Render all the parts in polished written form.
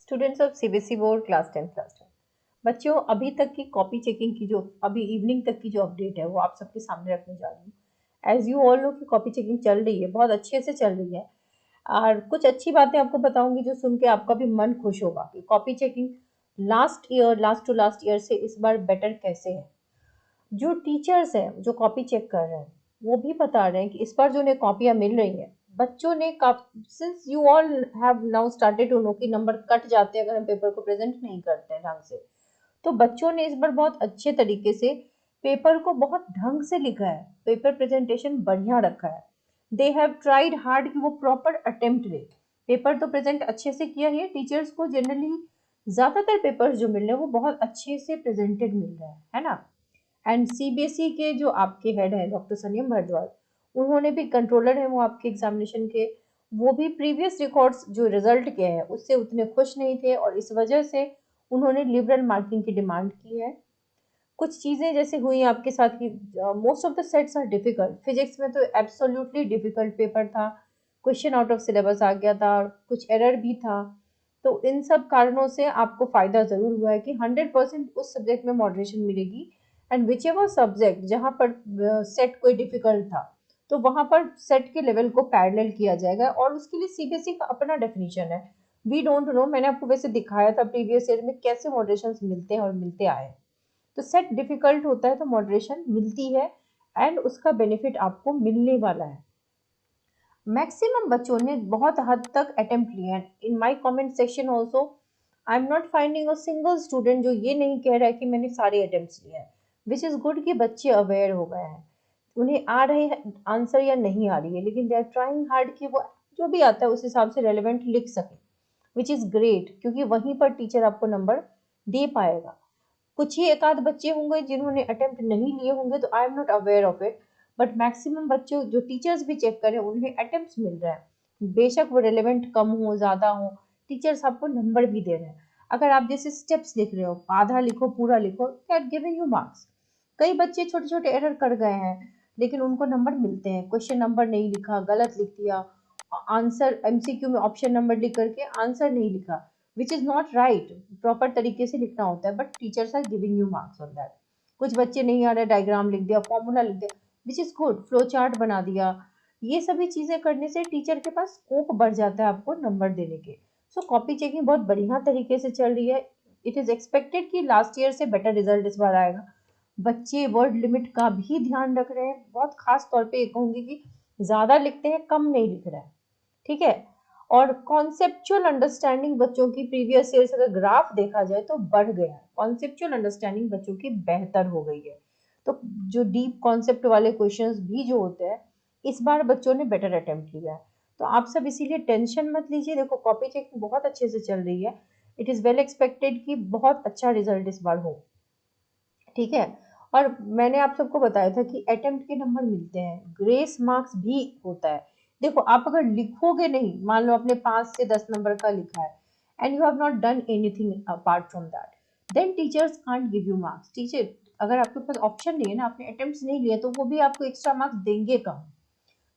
Students of CBSE board class 10 बच्चों, अभी तक की कॉपी चेकिंग की जो अभी इवनिंग तक की जो अपडेट है वो आप सबके सामने रखने जा रही हूँ। एज यू ऑल नो कि कॉपी चेकिंग चल रही है, बहुत अच्छे से चल रही है। और कुछ अच्छी बातें आपको बताऊंगी जो सुन के आपका भी मन खुश होगा कि copy checking last to last year से इस बार बेटर कैसे है। जो टीचर्स हैं जो कॉपी चेक कर रहे हैं वो भी बता रहे हैं कि इस बार जो उन्हें कॉपियां मिल रही हैं, बच्चों ने since you all have now started to know कि नंबर कट जाते हैं अगर हम पेपर को प्रेजेंट नहीं करते हैं ढंग से। तो बच्चों ने इस बार बहुत अच्छे तरीके से पेपर को बहुत ढंग से लिखा है, पेपर प्रेजेंटेशन बढ़िया रखा है। दे हैव ट्राइड हार्ड कि वो प्रॉपर अटेम्प्ट ले। पेपर तो प्रेजेंट अच्छे से किया है। टीचर्स को जनरली ज्यादातर पेपर्स जो मिल रहे हैं वो बहुत अच्छे से प्रेजेंटेड मिल रहा है ना। एंड सीबीएसई के जो आपके हेड हैं डॉक्टर सनियम भारद्वाज, उन्होंने भी कंट्रोलर है वो आपके एग्जामिनेशन के, वो भी प्रीवियस रिकॉर्ड्स जो रिजल्ट के हैं उससे उतने खुश नहीं थे और इस वजह से उन्होंने लिबरल मार्किंग की डिमांड की है। कुछ चीजें जैसे हुई आपके साथ कि most of the sets are difficult. Physics में तो एब्सोल्युटली डिफिकल्ट पेपर था, क्वेश्चन आउट ऑफ सिलेबस आ गया था, कुछ एरर भी था। तो इन सब कारणों से आपको फायदा जरूर हुआ है कि 100% उस सब्जेक्ट में मॉडरेशन मिलेगी। एंड विच एवर सब्जेक्ट जहाँ पर सेट कोई डिफिकल्ट था तो वहां पर सेट के लेवल को पैरेलल किया जाएगा और उसके लिए सीबीएसई का अपना डेफिनेशन है। वी डोंट नो, मैंने आपको वैसे दिखाया था प्रीवियस ईयर में कैसे मॉडरेशन मिलते हैं और मिलते आए। तो सेट डिफिकल्ट होता है तो मॉडरेशन मिलती है एंड उसका बेनिफिट आपको मिलने वाला है। मैक्सिमम बच्चों ने बहुत हद तक अटेम्प्ट लिए हैं। In my comment section also I am not finding a single student जो ये नहीं कह रहा है कि मैंने सारे अटेम्प्ट्स लिए हैं, विच इज गुड कि बच्चे अवेयर हो गए हैं। उन्हें आ रहे हैं आंसर या नहीं आ रही है, लेकिन दे आर ट्राइंग हार्ड कि वो जो भी आता है उस हिसाब से रेलिवेंट लिख सके, विच इज ग्रेट, क्योंकि वहीं पर टीचर आपको नंबर दे पाएगा। कुछ ही एक आध बच्चे होंगे जिन्होंने अटेम्प्ट नहीं लिए होंगे, तो I am not aware of it. But maximum बच्चों जो टीचर्स भी चेक करें उन्हें अटेम्प्ट मिल रहे हैं, बेशक वो रिलेवेंट कम हो ज्यादा हो, टीचर्स आपको नंबर भी दे रहे हैं। अगर आप जैसे स्टेप्स लिख रहे हो, आधा लिखो पूरा लिखो, they are giving you marks. कई बच्चे छोटे छोटे एरर कर गए हैं लेकिन उनको नंबर मिलते हैं। क्वेश्चन नंबर नहीं लिखा, गलत लिख दिया, आंसर एमसीक्यू में ऑप्शन नंबर लिख करके आंसर नहीं लिखा, which is not right. Proper तरीके से लिखना होता है, but teachers are giving you marks on that. कुछ बच्चे नहीं आ रहे, डायग्राम लिख दिया, फॉर्मूला लिख दिया, which is good, flow chart बना दिया। ये सभी चीजें करने से टीचर के पास स्कोप बढ़ जाता है आपको नंबर देने के। सो कॉपी चेकिंग बहुत बढ़िया तरीके से चल रही है। इट इज एक्सपेक्टेड कि लास्ट ईयर से बेटर रिजल्ट इस बार आएगा। बच्चे वर्ड लिमिट का भी ध्यान रख रहे हैं, बहुत खास तौर पे ये कहूंगी कि ज्यादा लिखते हैं, कम नहीं लिख रहे हैं। ठीक है। और कॉन्सेप्चुअल अंडरस्टैंडिंग बच्चों की प्रीवियस ईयर से अगर ग्राफ देखा जाए तो बढ़ गया है। कॉन्सेप्चुअल अंडरस्टैंडिंग बच्चों की बेहतर हो गई है। तो जो डीप कॉन्सेप्ट वाले क्वेश्चंस भी जो होते हैं, इस बार बच्चों ने बेटर अटेम्प्ट लिया है। तो आप सब इसीलिए टेंशन मत लीजिए। देखो कॉपी चेकिंग बहुत अच्छे से चल रही है। इट इज वेल एक्सपेक्टेड कि बहुत अच्छा रिजल्ट इस बार हो। ठीक है। और मैंने आप सबको बताया था कि अटेम्प्ट के नंबर मिलते हैं, ग्रेस मार्क्स भी होता है। देखो आप अगर लिखोगे नहीं, मान लो आपने 5 से 10 नंबर का लिखा है and you have not done anything apart from that, then teachers can't give you marks. Teacher अगर आपके पास ऑप्शन नहीं है ना, आपने अटेम्प्ट नहीं लिए, तो वो भी आपको एक्स्ट्रा मार्क्स देंगे कम।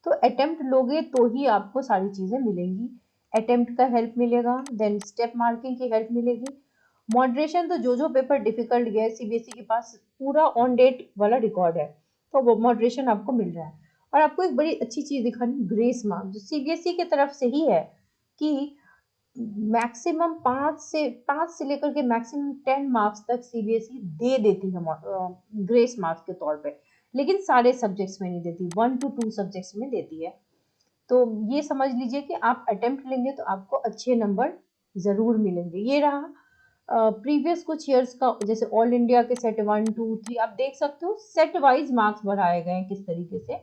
तो अटेम्प्ट लोगे तो ही आपको सारी चीजें मिलेंगी। अटेम्प्ट का हेल्प मिलेगा, देन स्टेप मार्किंग की हेल्प मिलेगी। मॉडरेशन तो जो पेपर डिफिकल्ट गया है सीबीएसई के पास पूरा ऑन डेट वाला रिकॉर्ड है, तो वो मॉडरेशन आपको मिल रहा है। और आपको एक बड़ी अच्छी चीज दिखानी, ग्रेस मार्क जो सीबीएसई की तरफ से ही है कि मैक्सिमम 5 से लेकर के मैक्सिमम 10 मार्क्स तक सीबीएसई दे देती है ग्रेस मार्क्स के तौर पे, लेकिन सारे सब्जेक्ट्स में नहीं देती, 1 to 2 सब्जेक्ट्स में देती है। तो ये समझ लीजिए कि आप अटेम्प्ट लेंगे तो आपको अच्छे नंबर जरूर मिलेंगे। ये रहा प्रीवियस कुछ ईयर्स का, जैसे ऑल इंडिया के सेट 1 2 3 आप देख सकते हो सेट वाइज मार्क्स बढ़ाए गए हैं किस तरीके से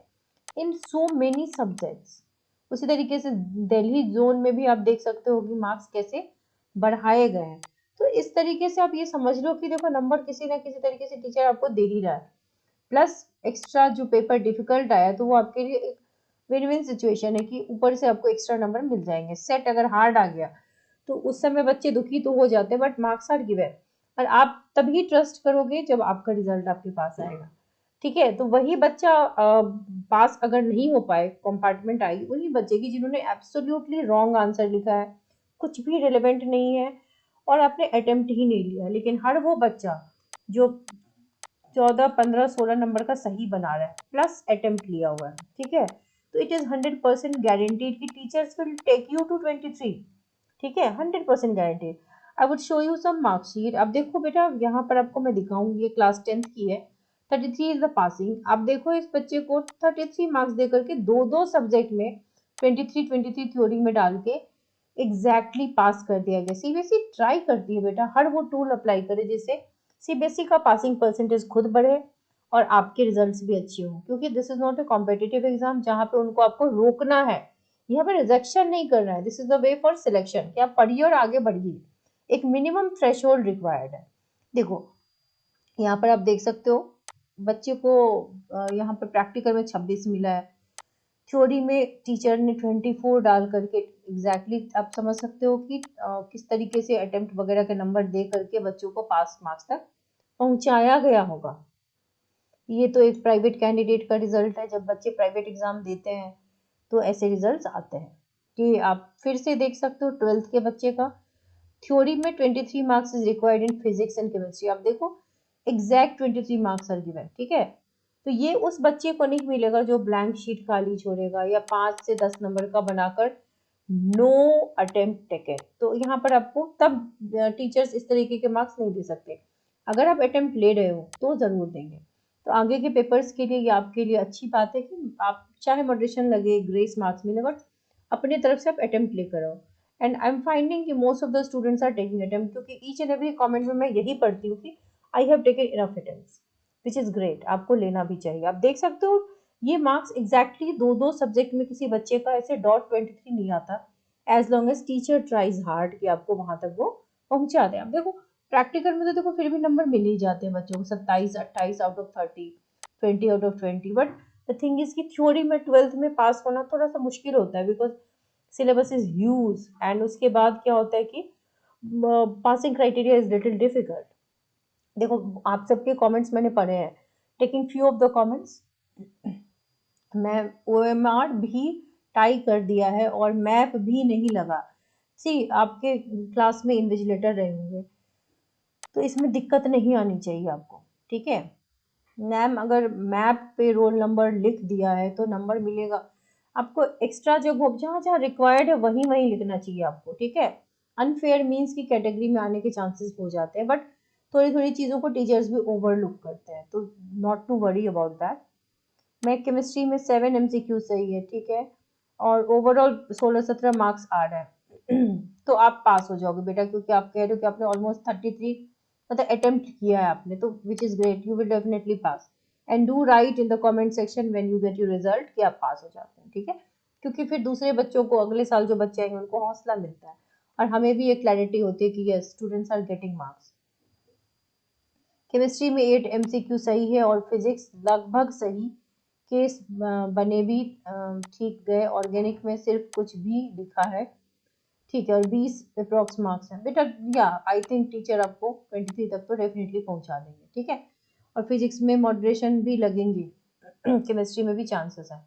इन सो मेनी सब्जेक्ट्स। उसी तरीके से दिल्ली जोन में भी आप देख सकते हो कि मार्क्स कैसे बढ़ाए गए हैं। तो इस तरीके से आप ये समझ लो कि देखो नंबर किसी ना किसी तरीके से टीचर आपको दे ही रहा है। प्लस एक्स्ट्रा जो पेपर डिफिकल्ट आया तो वो आपके लिए एक विन विन सिचुएशन है कि ऊपर से आपको एक्स्ट्रा नंबर मिल जाएंगे। सेट अगर हार्ड आ गया तो उस समय बच्चे दुखी तो हो जाते हैं, बट मार्क्स आर गिवन। और आप तभी ट्रस्ट करोगे जब आपका रिजल्ट आपके पास आएगा। ठीक है। तो वही बच्चा पास अगर नहीं हो पाए, कंपार्टमेंट आई वही बच्चे की जिन्होंने एब्सोल्युटली रॉन्ग आंसर लिखा है, कुछ भी रिलेवेंट नहीं है, और आपने अटेम्प्ट ही नहीं लिया, लेकिन हर वो बच्चा जो 14, 15, 16 नंबर का सही बना रहा है प्लस अटेम्प्ट लिया हुआ है, ठीक है, तो इट इज 100% गारंटीड कि teachers will take you to 23, ठीक है, 100% guaranteed. I would show you some marksheet. अब देखो बेटा, यहाँ पर आपको मैं दिखाऊंगी, ये क्लास 10th की है, 33 इज द पासिंग। आप देखो इस बच्चे को 33 मार्क्स दे करके दो दो सब्जेक्ट में 23 थ्योरी में डाल के एग्जैक्टली पास कर दिया गया। सीबीएसई ट्राई करती है बेटा, हर वो टूल अप्लाई करे जिससे सीबीएसई का पासिंग परसेंटेज खुद बढ़े और आपके रिजल्ट्स भी अच्छे हों, क्योंकि this is not a competitive exam जहाँ पे उनको आपको रोकना है, यहाँ पे रिजेक्शन नहीं करना है। This is the way for selection कि आप पढ़िए और आगे बढ़िए। एक मिनिमम थ्रेशोल्ड रिक्वायर्ड है। देखो यहाँ पर आप देख सकते हो बच्चे को यहाँ पर प्रैक्टिकल में 26 मिला है, थ्योरी में टीचर ने 24 डाल करके एग्जैक्टली आप समझ सकते हो कि किस तरीके से अटेम्प्ट वगैरह के नंबर दे करके बच्चों को पास मार्क्स तक पहुंचाया गया होगा। ये तो एक प्राइवेट कैंडिडेट का रिजल्ट है, जब बच्चे प्राइवेट एग्जाम देते हैं तो ऐसे रिजल्ट्स आते हैं। कि आप फिर से देख सकते हो 12th के बच्चे का थ्योरी में 23 marks is required in physics and chemistry. आप देखो एग्जैक्ट 23 मार्क्स आर गिवन, ठीक है। तो ये उस बच्चे को नहीं मिलेगा जो ब्लैंक शीट खाली छोड़ेगा या 5 से 10 नंबर का बनाकर नो अटेम्प्ट टेकन। तो यहाँ पर आपको तब टीचर्स इस तरीके के मार्क्स नहीं दे सकते। अगर आप अटेम्प्ट ले रहे हो तो जरूर देंगे। तो आगे के पेपर्स के लिए ये आपके लिए अच्छी बात है कि आप चाहे मॉडरेशन लगे, ग्रेस मार्क्स मिले, बट अपने तरफ से आप अटेम्प्ट लेकर आओ। एंड आई एम फाइंडिंग कि most of the students are taking attempt, क्योंकि ईच एंड एवरी कमेंट में मैं यही पढ़ती हूँ कि I have taken enough attempts, which is great. आपको लेना भी चाहिए। आप देख सकते हो ये मार्क्स एग्जैक्टली दो दो सब्जेक्ट में किसी बच्चे का ऐसे डॉट 23 नहीं आता, as long as teacher tries hard कि आपको वहां तक वो पहुंचा दे। आप देखो प्रैक्टिकल में तो देखो फिर भी नंबर मिल ही जाते हैं बच्चों को, 27, 28 out of 30, 20 out of 20। But the thing is कि थ्योरी में 12th में पास होना थोड़ा सा मुश्किल होता है, because syllabus is huge and उसके बाद क्या होता है कि passing criteria is little difficult. देखो आप सबके कमेंट्स मैंने पढ़े हैं, taking few of the comments, मैं ओएमआर भी टाई कर दिया है और मैप भी नहीं लगा। सी आपके क्लास में इन्विजिलेटर रहे होंगे तो इसमें दिक्कत नहीं आनी चाहिए आपको, ठीक है। मैम अगर मैप पे रोल नंबर लिख दिया है तो नंबर मिलेगा आपको। एक्स्ट्रा जब जहाँ जहाँ रिक्वायर्ड है वहीं वहीं लिखना चाहिए आपको, ठीक है। अनफेयर मीन्स की कैटेगरी में आने के चांसेस हो जाते हैं, बट थोड़ी थोड़ी चीज़ों को टीचर्स भी ओवरलुक करते हैं, तो not to worry about that. मैं केमिस्ट्री में 7 MCQ सही है, ठीक है, और ओवरऑल 16-17 मार्क्स आ रहा है तो आप पास हो जाओगे बेटा, क्योंकि आप कह रहे हो कि आपने ऑलमोस्ट 33 मतलब अटेम्प्ट किया है आपने, तो विच is great, you will definitely pass. And do right in the comment section when you get your result कि आप पास हो जाते हैं, ठीक है। क्योंकि फिर दूसरे बच्चों को अगले साल जो बच्चे आएंगे उनको हौसला मिलता है और हमें भी एक क्लैरिटी होती है कि yes students are getting marks. Chemistry में 8 MCQ सही है और फिजिक्स लगभग सही, केस बने भी ठीक गए। ऑर्गेनिक में सिर्फ कुछ भी लिखा है, ठीक है, और 20 अप्रॉक्स मार्क्स हैं बेटा। या आई थिंक टीचर आपको 23 तक तो डेफिनेटली पहुंचा देंगे, ठीक है। और फिजिक्स में मॉडरेशन भी लगेंगे केमिस्ट्री में भी चांसेस है।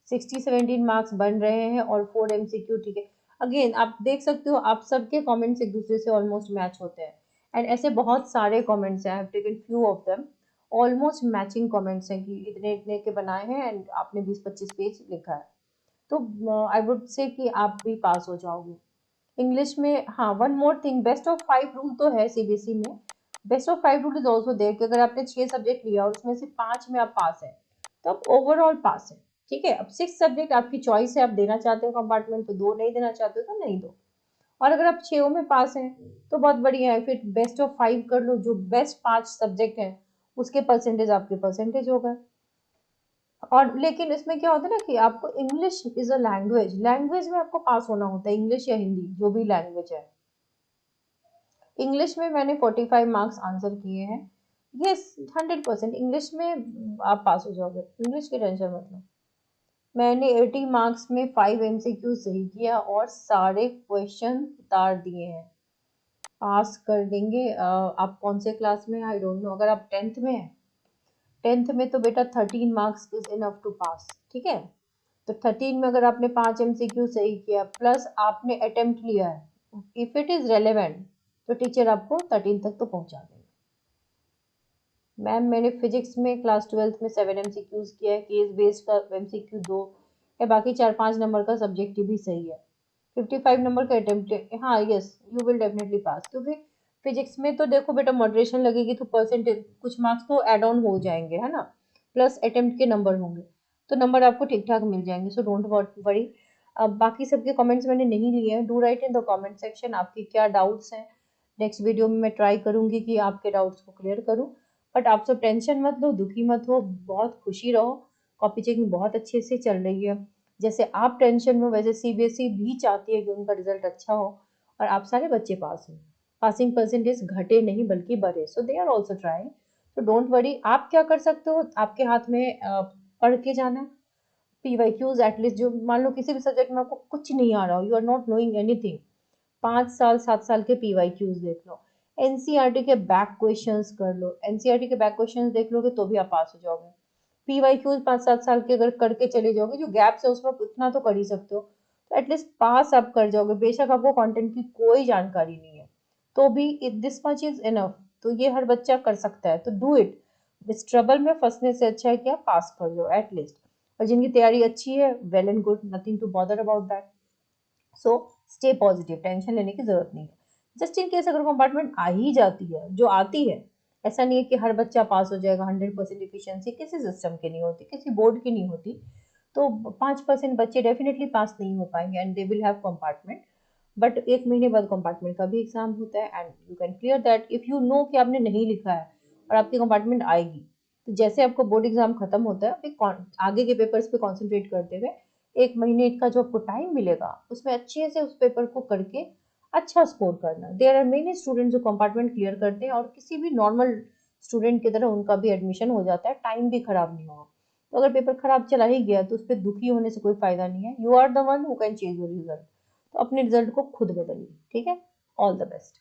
16-17 मार्क्स बन रहे हैं और 4 MCQ, ठीक है। अगेन आप देख सकते हो आप सबके कमेंट्स एक दूसरे से ऑलमोस्ट मैच होते हैं, एंड ऐसे बहुत सारे कमेंट्स हैं, आई have taken few of them, almost matching comments हैं कि इतने इतने के बनाए हैं एंड आपने 20-25 पेज लिखा है। तो आई वुड से कि आप भी पास हो जाओगे। इंग्लिश में हाँ, one more thing, best of 5 rule तो है सीबीएसई में। Best of 5 rule is also there कि अगर आपने 6 सब्जेक्ट लिया और उसमें से 5 में आप पास है तो आप ओवरऑल पास है, ठीक है। अब 6 सब्जेक्ट आपकी चॉइस है, आप देना चाहते हो कंपार्टमेंट तो दो, नहीं देना चाहते हो तो नहीं दो। और अगर आप 6 में पास हैं तो बहुत बढ़िया है, फिर बेस्ट ऑफ 5 कर लो, जो बेस्ट 5 सब्जेक्ट हैं उसके परसेंटेज आपके परसेंटेज हो गए। और लेकिन इसमें क्या होता है ना कि आपको English is a language, language में आपको पास होना होता है, इंग्लिश या हिंदी जो भी लैंग्वेज है। इंग्लिश में मैंने 45 मार्क्स आंसर किए हैं, यस 100% इंग्लिश में आप पास हो जाओगे, इंग्लिश की टेंशन मत लो। मैंने 80 मार्क्स में 5 MCQ सही किया और सारे क्वेश्चन उतार दिए हैं, पास कर देंगे। आप कौन से क्लास में, आई डोंट नो। अगर आप 10th में हैं, 10th में तो बेटा 13 मार्क्स इज इनफ टू पास, ठीक है। तो 13 में अगर आपने 5 MCQ सही किया प्लस आपने अटेम्प्ट लिया है, इफ इट इज रेलेवेंट, तो टीचर आपको 13 तक तो पहुंचा देंगे। मैम मैंने फिजिक्स में क्लास 12th में 7 MCQs किया है, केस बेस्ड का MCQ 2 है, बाकी 4-5 नंबर का सब्जेक्टिव भी सही है। 55 नंबर का अटेम्प्ट, हाँ yes you will definitely pass, क्योंकि फिजिक्स में तो देखो बेटा मॉडरेशन लगेगी तो परसेंटेज कुछ मार्क्स तो एड ऑन हो जाएंगे, है ना, प्लस अटेम्प्ट के नंबर होंगे, तो नंबर आपको ठीक ठाक मिल जाएंगे, सो डोंट वरी। अब बाकी सबके कमेंट्स मैंने नहीं लिए हैं, do right in the comment section आपके क्या डाउट्स हैं। नेक्स्ट वीडियो में मैं ट्राई करूंगी कि आपके डाउट्स को क्लियर करूं। बट आप सब टेंशन मत लो, दुखी मत हो, बहुत खुशी रहो, कॉपी चेकिंग बहुत अच्छे से चल रही है। जैसे आप टेंशन में हो वैसे सीबीएसई भी चाहती है कि उनका रिजल्ट अच्छा हो और आप सारे बच्चे पास हो, पासिंग परसेंटेज घटे नहीं बल्कि बढ़े, सो दे आर ऑल्सो ट्राइंग। तो डोंट वरी, आप क्या कर सकते हो, आपके हाथ में पढ़ के जाना पीवाईक्यूज एटलीस्ट, जो मान लो किसी भी सब्जेक्ट में आपको कुछ नहीं आ रहा हो, you are not knowing anything, 5 साल 7 साल के पीवाईक्यूज देख लो, एनसीईआरटी के बैक क्वेश्चंस कर लो, एनसीईआरटी के बैक क्वेश्चंस देख लोगे तो भी आप पास हो जाओगे। पीवाईक्यूज 5-7 साल के अगर करके चले जाओगे, जो गैप्स है उसमें उतना तो कर ही सकते हो, तो एटलीस्ट पास आप कर जाओगे, बेशक आपको कंटेंट की कोई जानकारी नहीं है तो भी दिस मच इज इनफ, तो ये हर बच्चा कर सकता है, तो डू इट। इस ट्रबल में फंसने से अच्छा है कि आप पास कर जाओ एटलीस्ट, और जिनकी तैयारी अच्छी है well and good, nothing to bother about that. So stay positive, tension लेने की जरूरत नहीं है। जस्ट इन केस अगर कंपार्टमेंट आ ही जाती है, जो आती है, ऐसा नहीं है कि हर बच्चा पास हो जाएगा, 100% इफिशियंसी किसी सिस्टम की नहीं होती, किसी बोर्ड की नहीं होती, तो 5% बच्चे डेफिनेटली पास नहीं हो पाएंगे and they will have compartment. But 1 महीने बाद कंपार्टमेंट का भी एग्जाम होता है and you can clear that if you know कि आपने नहीं लिखा है और आपकी कंपार्टमेंट आएगी, तो जैसे आपको बोर्ड एग्जाम खत्म होता है अभी आगे के पेपर्स पे कॉन्सेंट्रेट करते हुए 1 महीने का जो आपको टाइम मिलेगा उसमें अच्छे से उस पेपर को करके अच्छा स्कोर करना। देयर आर मेनी स्टूडेंट जो कंपार्टमेंट क्लियर करते हैं और किसी भी नॉर्मल स्टूडेंट की तरह उनका भी एडमिशन हो जाता है, टाइम भी खराब नहीं होगा। तो अगर पेपर खराब चला ही गया तो उस पर दुखी होने से कोई फायदा नहीं है, you are the one who can change your result, तो अपने रिजल्ट को खुद बदलिए, ठीक है। All the best.